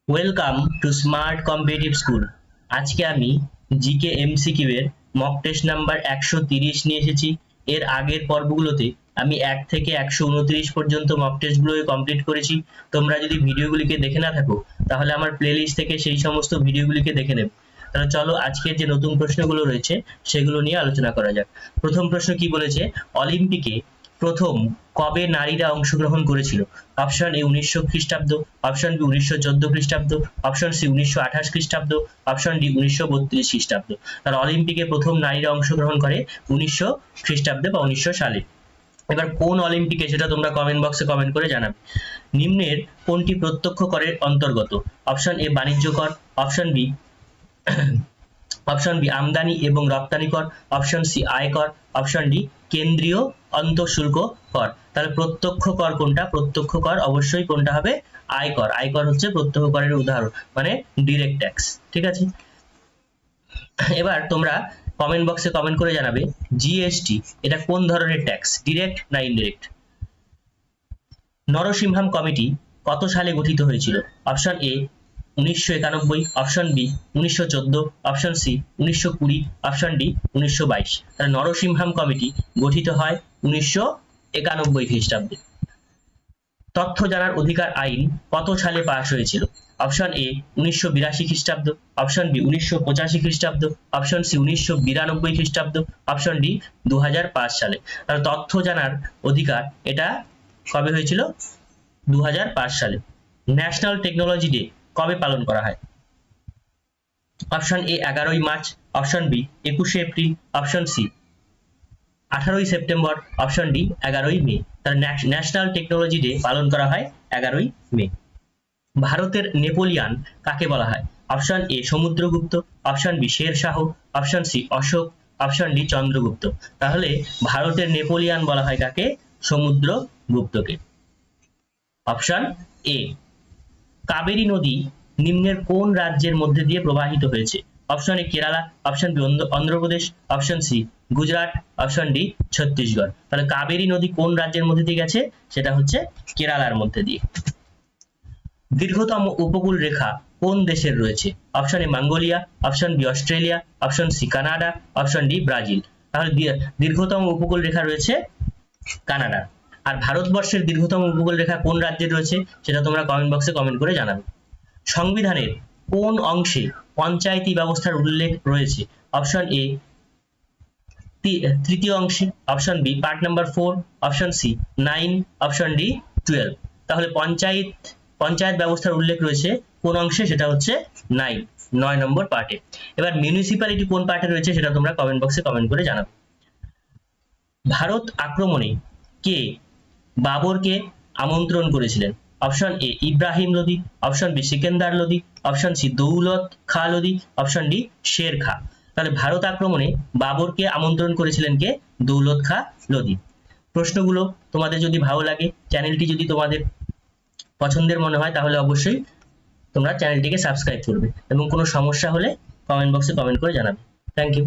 Welcome to smart competitive school. আজকে আমি GK MCQ এর মক টেস্ট নাম্বার 130 নিয়ে এসেছি। এর আগের পর্বগুলোতে আমি 1 থেকে 129 পর্যন্ত মক টেস্টগুলো কমপ্লিট করেছি। তোমরা যদি ভিডিওগুলিকে দেখে না থাকো তাহলে আমার প্লেলিস্ট থেকে সেই সমস্ত ভিডিওগুলিকে দেখে নেবে। তাহলে চলো আজকের যে নতুন প্রশ্নগুলো রয়েছে সেগুলো নিয়ে আলোচনা করা যাক। প্রথম প্রশ্ন কি বলেছে, অলিম্পিকে প্রথম কবে নারীরা অংশগ্রহণ করেছিল? অপশন এ 1900 খ্রিস্টাব্দ, অপশন বি 1914 খ্রিস্টাব্দ, অপশন সি 1928 খ্রিস্টাব্দ, অপশন ডি 1932 খ্রিস্টাব্দ। তার অলিম্পিকে প্রথম নারীরা অংশগ্রহণ করে 1900 খ্রিস্টাব্দে বা 1900 সালে। এবার কোন অলিম্পিকে সেটা তোমরা কমেন্ট বক্সে কমেন্ট করে জানাবে। নিম্নের কোনটি প্রত্যক্ষ করের অন্তর্গত? অপশন এ বাণিজ্য কর, অপশন বি আমদানি এবং রপ্তানি কর, অপশন সি আয়কর, অপশন ডি কেন্দ্রীয় অন্তঃশুল্ক কর। তাহলে প্রত্যক্ষ কর কোনটা? প্রত্যক্ষ কর অবশ্যই কোনটা হবে? আয়কর। আয়কর হচ্ছে প্রত্যক্ষ করের উদাহরণ, মানে ডিরেক্ট ট্যাক্স। ঠিক আছে, এবার তোমরা কমেন্ট বক্সে কমেন্ট করে জানাবে জিএসটি এটা কোন ধরনের ট্যাক্স, ডিরেক্ট না ইনডিরেক্ট। নরসিংহাম কমিটি কত সালে গঠিত হয়েছিল? Option A 1991, option B 1914, option C 1920, option D 1922। তাহলে নরসিংহাম কমিটি গঠিত হয় 1991 খ্রিস্টাব্দে। তথ্য জানার অধিকার আইন কত সালে পাশ হয়েছিল? অপশন এ 1982 খ্রিস্টাব্দ, অপশন বি 1985 খ্রিস্টাব্দ, অপশন সি 1992 খ্রিস্টাব্দ, অপশন ডি 2005 সালে। তাহলে তথ্য জানার অধিকার এটা কবে হয়েছিল? 2005 সালে। ন্যাশনাল টেকনোলজি ডে কবে পালন করা হয়? অপশন এ 11ই মার্চ, অপশন বি 21শে এপ্রিল, অপশন সি 18ই সেপ্টেম্বর, অপশন ডি 11ই মে। তাহলে ন্যাশনাল টেকনোলজি ডে পালন করা হয় 11ই মে। ভারতের নেপোলিয়ান কাকে বলা হয়? Option A Samudragupta, option B Sher Shah, option C Ashoka, option D Chandragupta. তাহলে ভারতের নেপোলিয়ান বলা হয় কাকে? সমুদ্রগুপ্তকে। Option A. কাবেরী নদী নিম্নের কোন রাজ্যের মধ্যে দিয়ে প্রবাহিত হয়েছে? Option A Kerala, option B Andhra Pradesh, option C Gujarat, option D Chhattisgarh. তাহলে কাবেরী নদী কোন রাজ্যের মধ্যে দিয়ে গেছে? সেটা হচ্ছে কেরালার মধ্যে দিয়ে। দীর্ঘতম উপকূল রেখা কোন দেশের রয়েছে? Option A Mongolia, option B Australia, option C Canada, option D Brazil. তাহলে দীর্ঘতম উপকূল রেখা রয়েছে কানাডা। আর ভারতবর্ষের দীর্ঘতম উপকূল রেখা কোন রাজ্যে রয়েছে সেটা তোমরা কমেন্ট বক্সে কমেন্ট করে জানাবে। সংবিধানের কোন অংশে পঞ্চায়েতি ব্যবস্থার উল্লেখ রয়েছে? অপশন এ তৃতীয় অংশে, option B part number 4, option C 9, option D 12। তাহলে পঞ্চায়েত ব্যবস্থার উল্লেখ রয়েছে কোন অংশে? সেটা হচ্ছে 9 নম্বর পার্টে। এবার মিউনিসিপ্যালিটি কোন পার্টে রয়েছে সেটা তোমরা কমেন্ট বক্সে কমেন্ট করে জানাবে। ভারত আক্রমণে কে বাবরকে আমন্ত্রণ করেছিলেন? Option A Ibrahim Lodi, option B Sikandar Lodi, option C Daulat Khan Lodi, option D Sher Khan. তাহলে ভারত আক্রমণে বাবরকে আমন্ত্রণ করেছিলেন কে? দৌলত খাঁ লোদি। প্রশ্নগুলো তোমাদের যদি ভালো লাগে, চ্যানেলটি যদি তোমাদের পছন্দের মনে হয়, তাহলে অবশ্যই তোমরা চ্যানেলটিকে সাবস্ক্রাইব করবে এবং কোনো সমস্যা হলে কমেন্ট বক্সে কমেন্ট করে জানাবে। Thank you.